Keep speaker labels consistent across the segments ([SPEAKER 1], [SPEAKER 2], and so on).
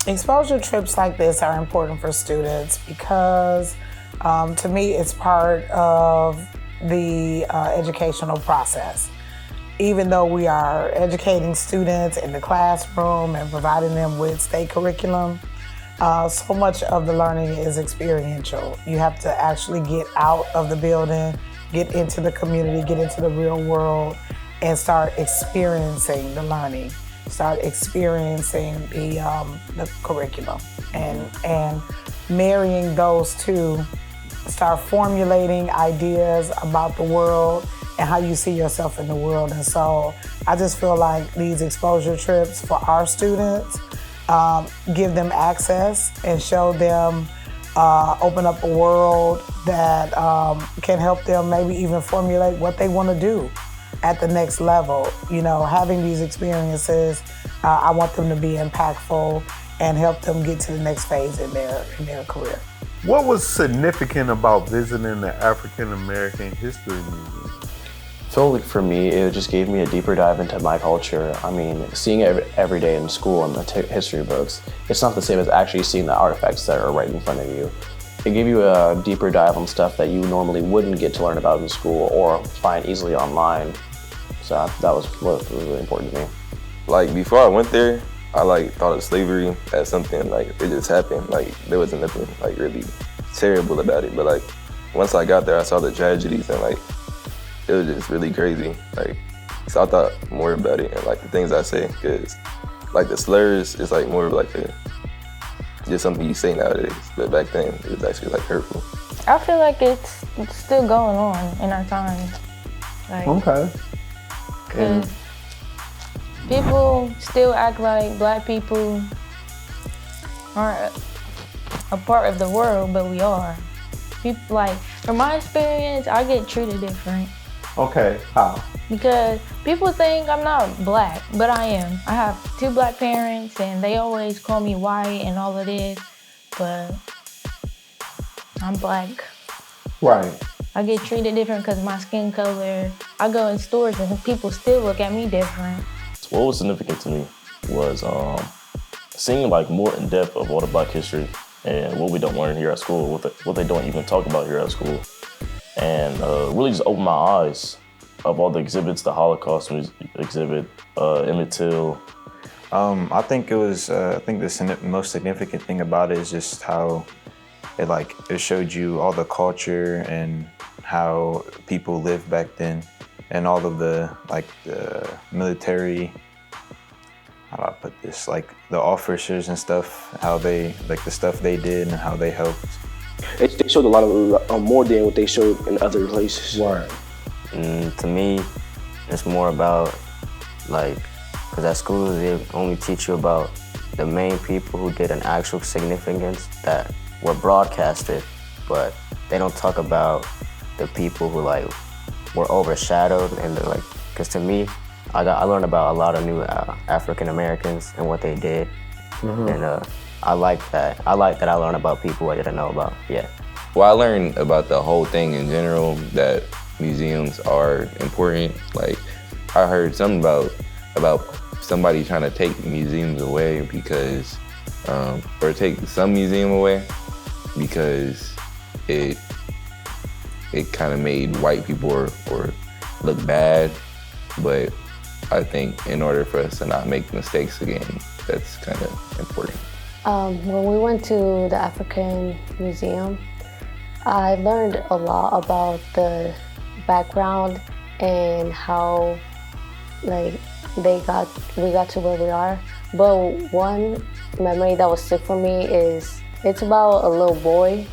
[SPEAKER 1] Exposure trips like this are important for students because to me it's part of the educational process. Even though we are educating students in the classroom and providing them with state curriculum, so much of the learning is experiential. You have to actually get out of the building, get into the community, get into the real world, and start experiencing the learning, start experiencing the curriculum, and marrying those two, start formulating ideas about the world and how you see yourself in the world. And so I just feel like these exposure trips for our students give them access and show them, open up a world that can help them maybe even formulate what they want to do at the next level. You know, having these experiences, I want them to be impactful and help them get to the next phase in their career.
[SPEAKER 2] What was significant about visiting the African American History Museum?
[SPEAKER 3] So like for me, it just gave me a deeper dive into my culture. I mean, seeing it every day in school in the history books, it's not the same as actually seeing the artifacts that are right in front of you. It gave you a deeper dive on stuff that you normally wouldn't get to learn about in school or find easily online. So that was what was really important to me.
[SPEAKER 4] Like before I went there, I like thought of slavery as something like it just happened. Like there wasn't nothing like really terrible about it. But like once I got there, I saw the tragedies and like it was just really crazy. Like so I thought more about it and like the things I say, because like the slurs is like more of like just something you say nowadays. But back then it was actually like hurtful.
[SPEAKER 5] I feel like it's still going on in our time. Like,
[SPEAKER 2] Okay.
[SPEAKER 5] Cause people still act like black people aren't a part of the world, but we are. People, like, from my experience, I get treated different.
[SPEAKER 2] Okay, how?
[SPEAKER 5] Because people think I'm not black, but I am. I have 2 black parents and they always call me white and all of this, but I'm black.
[SPEAKER 2] Right.
[SPEAKER 5] I get treated different because of my skin color. I go in stores and people still look at me different.
[SPEAKER 6] What was significant to me was seeing like more in depth of all the Black history and what we don't learn here at school, what they don't even talk about here at school, and really just opened my eyes of all the exhibits, the Holocaust exhibit, Emmett Till.
[SPEAKER 7] I think it was. I think the most significant thing about it is just how it showed you all the culture and how people lived back then, and all of the military. How do I put this? Like the officers and stuff, how they the stuff they did and how they helped.
[SPEAKER 8] They showed a lot of more than what they showed in other places.
[SPEAKER 2] Right.
[SPEAKER 9] To me, it's more about because at school they only teach you about the main people who did an actual significance that were broadcasted, but they don't talk about the people who were overshadowed and because to me, I learned about a lot of new African Americans and what they did, and I like that. I like that I learned about people I didn't know about yet.
[SPEAKER 4] Well, I learned about the whole thing in general, that museums are important. Like, I heard something about somebody trying to take museums away because, or take some museum away because it kind of made white people or look bad. But I think in order for us to not make mistakes again, that's kind of important.
[SPEAKER 10] When we went to the African Museum, I learned a lot about the background and how we got to where we are. But one memory that was sick for me is it's about a little boy.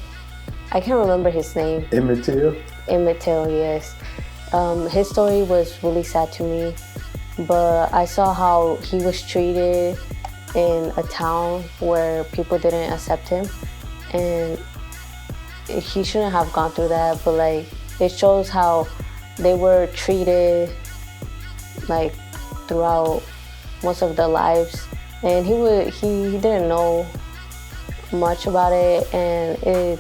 [SPEAKER 10] I can't remember his name.
[SPEAKER 2] Emmett Till?
[SPEAKER 10] Emmett Till, yes. His story was really sad to me, but I saw how he was treated in a town where people didn't accept him, and he shouldn't have gone through that, but it shows how they were treated throughout most of their lives, and he didn't know much about it, and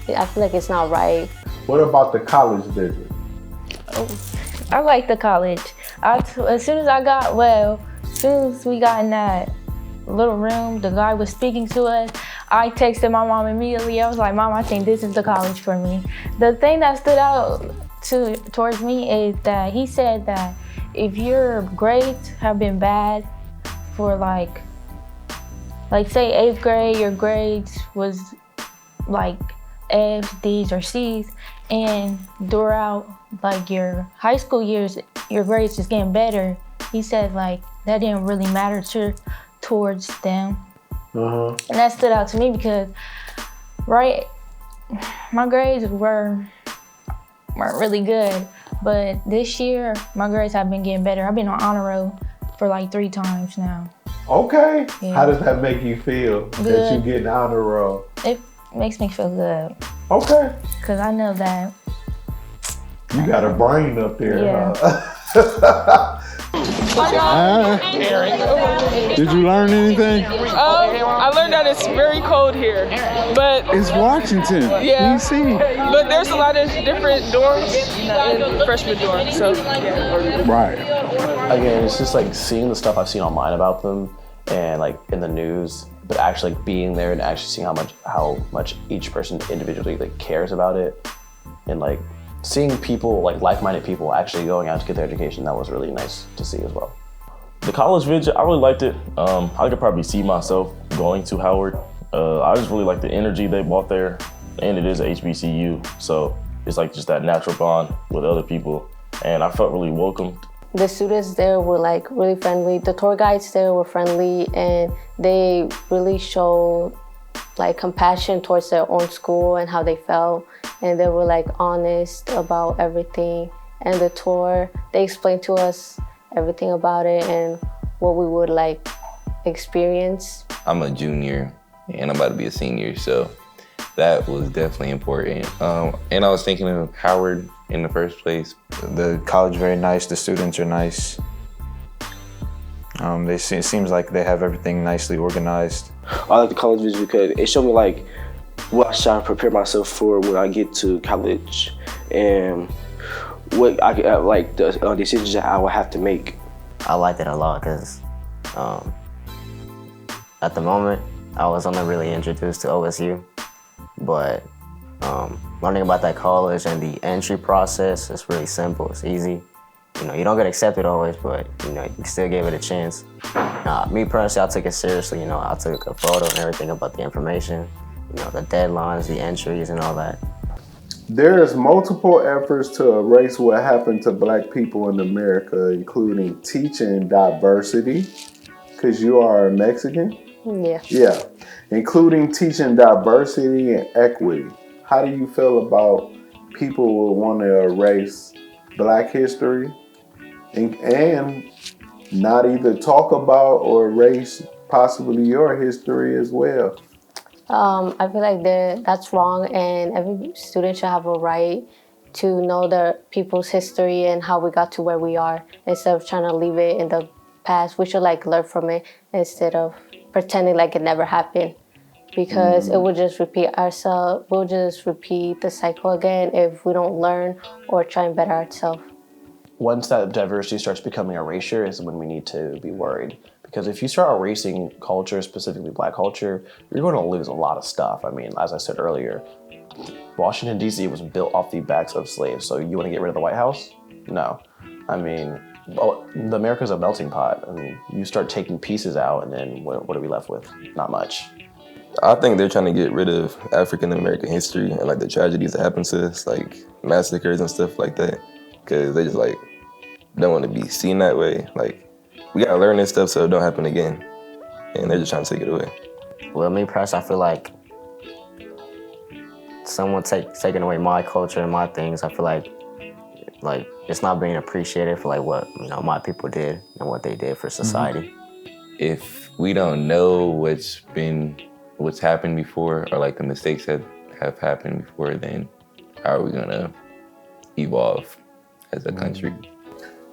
[SPEAKER 10] I feel like it's not right.
[SPEAKER 2] What about the college visit?
[SPEAKER 5] I like the college. As soon as we got in that little room, the guy was speaking to us. I texted my mom immediately. I was like, Mom, I think this is the college for me. The thing that stood out towards me is that he said that if your grades have been bad for like say 8th grade, your grades was like F's, D's, or C's, and throughout like your high school years, your grades just getting better. He said like that didn't really matter towards them. And that stood out to me because, right, my grades weren't really good, but this year my grades have been getting better. I've been on honor roll for like 3 times now.
[SPEAKER 2] Okay.
[SPEAKER 5] Yeah.
[SPEAKER 2] How does that make you feel that you get an honor roll?
[SPEAKER 5] It makes me feel good.
[SPEAKER 2] Okay.
[SPEAKER 5] Cause I know that
[SPEAKER 2] you got a brain up there.
[SPEAKER 5] Yeah.
[SPEAKER 2] Huh?
[SPEAKER 11] Did you learn anything?
[SPEAKER 12] I learned that it's very cold here, but
[SPEAKER 11] it's Washington,
[SPEAKER 12] yeah,
[SPEAKER 11] DC.
[SPEAKER 12] But there's a lot of different dorms in freshman dorms, so yeah.
[SPEAKER 11] Right.
[SPEAKER 3] Again, it's just like seeing the stuff I've seen online about them and like in the news, but actually like being there and actually seeing how much each person individually like cares about it, and like seeing people, like like-minded people actually going out to get their education. That was really nice to see as well.
[SPEAKER 6] The college visit, I really liked it. I could probably see myself going to Howard. I just really like the energy they brought there, and it is a HBCU, so it's like just that natural bond with other people, and I felt really welcomed.
[SPEAKER 10] The students there were like really friendly. The tour guides there were friendly, and they really showed like compassion towards their own school and how they felt, and they were like honest about everything. And the tour, they explained to us everything about it and what we would like experience.
[SPEAKER 4] I'm a junior and I'm about to be a senior, so that was definitely important. And I was thinking of Howard in the first place.
[SPEAKER 7] The college very nice, the students are nice. It seems like they have everything nicely organized.
[SPEAKER 8] I like the college visit because it showed me like what I should prepare myself for when I get to college, and what I like the decisions that I would have to make.
[SPEAKER 9] I liked it a lot because at the moment I was only really introduced to OSU, but learning about that college and the entry process is really simple. It's easy. You know, you don't get accepted always, but you know, you still gave it a chance. Me personally, I took it seriously. You know, I took a photo and everything about the information, you know, the deadlines, the entries, and all that.
[SPEAKER 2] There's multiple efforts to erase what happened to Black people in America, including teaching diversity, because you are a Mexican.
[SPEAKER 10] Yeah.
[SPEAKER 2] Yeah, including teaching diversity and equity. How do you feel about people who want to erase Black history and not either talk about or erase possibly your history as well?
[SPEAKER 10] I feel like that's wrong, and every student should have a right to know their people's history and how we got to where we are, instead of trying to leave it in the past. We should like learn from it instead of pretending like it never happened, because it will just repeat ourselves. We'll just repeat the cycle again if we don't learn or try and better ourselves.
[SPEAKER 3] Once that diversity starts becoming erasure is when we need to be worried. Because if you start erasing culture, specifically Black culture, you're going to lose a lot of stuff. I mean, as I said earlier, Washington, D.C. was built off the backs of slaves. So you want to get rid of the White House? No. I mean, America's a melting pot. I mean, you start taking pieces out, and then what are we left with? Not much.
[SPEAKER 13] I think they're trying to get rid of African American history and like the tragedies that happen to us, like massacres and stuff like that. Because they just like don't want to be seen that way. Like, we gotta learn this stuff so it don't happen again. And they're just trying to take it away.
[SPEAKER 9] Well, me personally, I feel like someone taking away my culture and my things, I feel like it's not being appreciated for like what, you know, my people did and what they did for society.
[SPEAKER 4] If we don't know what's happened before, or like the mistakes that have happened before, then how are we gonna evolve as a country?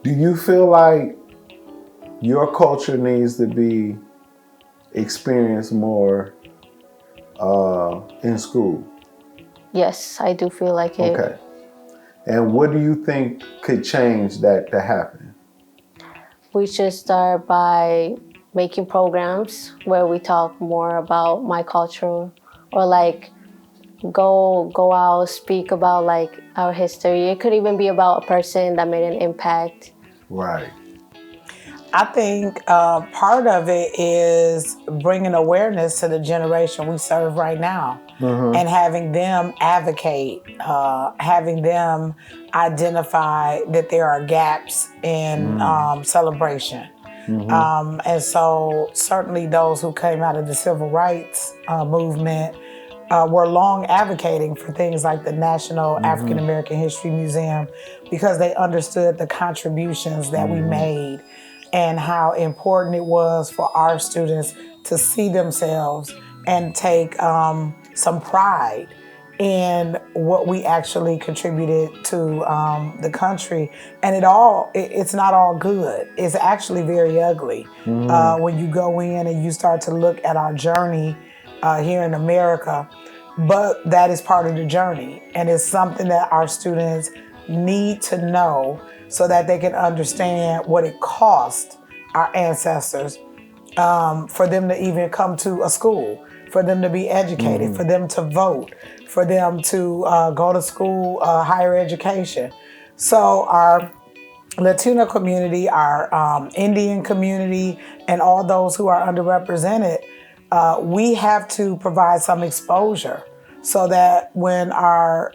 [SPEAKER 2] Do you feel like your culture needs to be experienced more in school?
[SPEAKER 10] Yes, I do feel like it.
[SPEAKER 2] Okay. And what do you think could change that to happen?
[SPEAKER 10] We should start by making programs where we talk more about my culture, or like go out, speak about like our history. It could even be about a person that made an impact.
[SPEAKER 2] Right.
[SPEAKER 1] I think part of it is bringing awareness to the generation we serve right now, and having them advocate, having them identify that there are gaps in celebration. And so certainly those who came out of the civil rights movement were long advocating for things like the National African American History Museum, because they understood the contributions that we made and how important it was for our students to see themselves and take some pride in what we actually contributed to the country. And it's not all good. It's actually very ugly when you go in and you start to look at our journey here in America. But that is part of the journey, and it's something that our students need to know so that they can understand what it cost our ancestors for them to even come to a school, for them to be educated, for them to vote, for them to go to school, higher education. So our Latino community, our Indian community, and all those who are underrepresented, we have to provide some exposure so that when our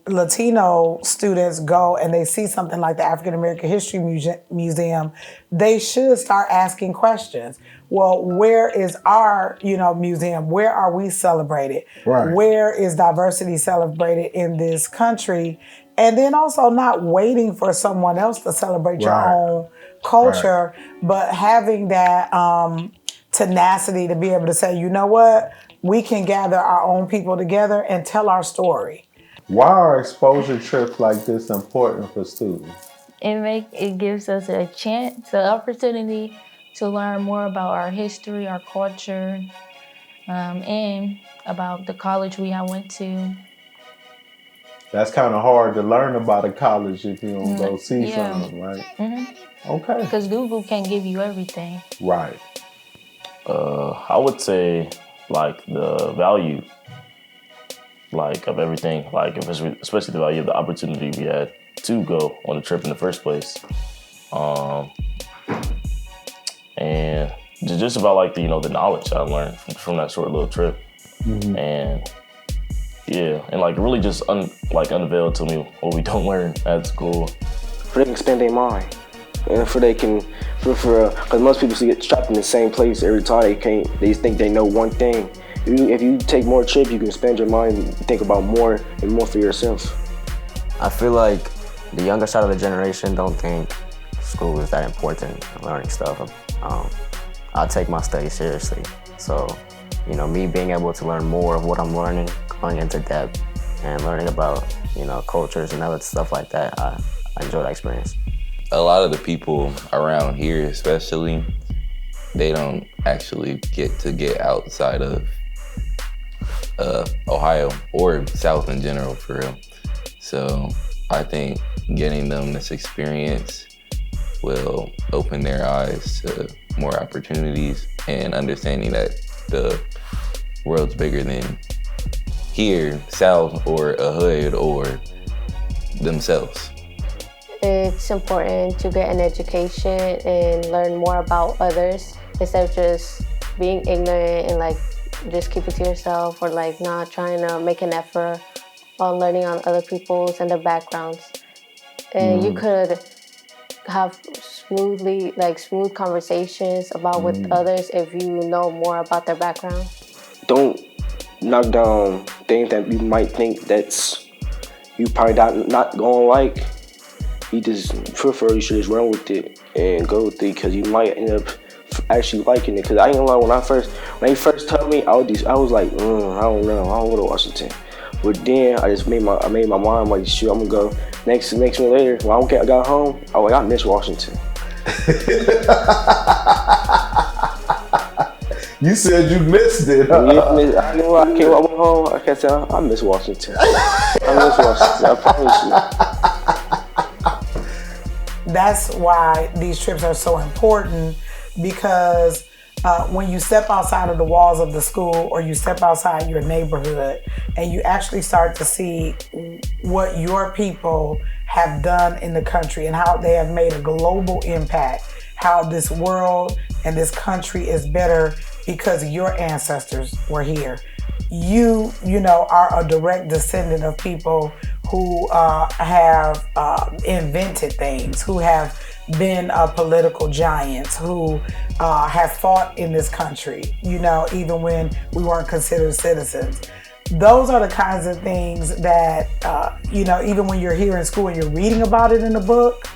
[SPEAKER 1] Latino students go and they see something like the African American History Museum, they should start asking questions. Well, where is our, museum? Where are we celebrated?
[SPEAKER 2] Right.
[SPEAKER 1] Where is diversity celebrated in this country? And then also not waiting for someone else to celebrate your own culture, but having that tenacity to be able to say, you know what? We can gather our own people together and tell our story.
[SPEAKER 2] Why are exposure trips like this important for students?
[SPEAKER 5] It gives us a chance, an opportunity to learn more about our history, our culture, and about the college we went to.
[SPEAKER 2] That's kind of hard to learn about a college if you don't go see something, right? Okay.
[SPEAKER 5] Because Google can't give you everything.
[SPEAKER 2] Right.
[SPEAKER 6] I would say like the value, like of everything, like especially the value of the opportunity we had to go on the trip in the first place, and just about like the the knowledge I learned from that short little trip, and like really just unveiled to me what we don't learn at school.
[SPEAKER 8] For they can expand their mind, and because most people get trapped in the same place every time. They think they know one thing. If you take more trips, you can expand your mind and think about more and more for yourself.
[SPEAKER 9] I feel like the younger side of the generation don't think school is that important, learning stuff. I take my studies seriously. So, me being able to learn more of what I'm learning, going into depth and learning about, cultures and other stuff like that, I enjoy that experience.
[SPEAKER 4] A lot of the people around here especially, they don't actually get outside of Ohio or South in general, for real. So I think getting them this experience will open their eyes to more opportunities and understanding that the world's bigger than here, South, or a hood, or themselves.
[SPEAKER 10] It's important to get an education and learn more about others instead of just being ignorant and just keep it to yourself, or not trying to make an effort on learning on other people's and their backgrounds. And you could have smooth conversations with others if you know more about their background.
[SPEAKER 8] Don't knock down things that you might think that's you probably not gonna like. You should just run with it and go with it, because you might end up actually liking it. Because I ain't gonna lie, when they first told me, I was like, I don't know, I don't go to Washington. But then I just made my mind like, shoot, I'm gonna go. Next minute later, when I got home, I was like, I miss Washington.
[SPEAKER 2] You said you missed it.
[SPEAKER 8] I went home. I kept saying, I miss Washington. I promise you.
[SPEAKER 1] That's why these trips are so important, because when you step outside of the walls of the school or you step outside your neighborhood and you actually start to see what your people have done in the country and how they have made a global impact, how this world and this country is better because your ancestors were here. You know, are a direct descendant of people who have invented things, who have been political giants, who have fought in this country, you know, even when we weren't considered citizens. Those are the kinds of things that, you know, even when you're here in school and you're reading about it in a book,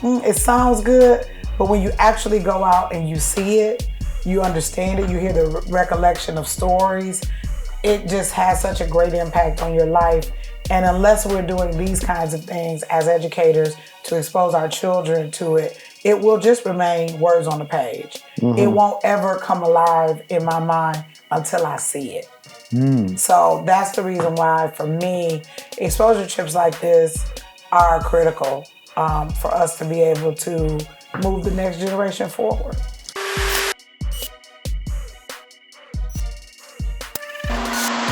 [SPEAKER 1] it sounds good, but when you actually go out and you see it, you understand it, you hear the recollection of stories, it just has such a great impact on your life. And unless we're doing these kinds of things as educators to expose our children to it, it will just remain words on the page. It won't ever come alive in my mind until I see it. So that's the reason why, for me, exposure trips like this are critical for us to be able to move the next generation forward.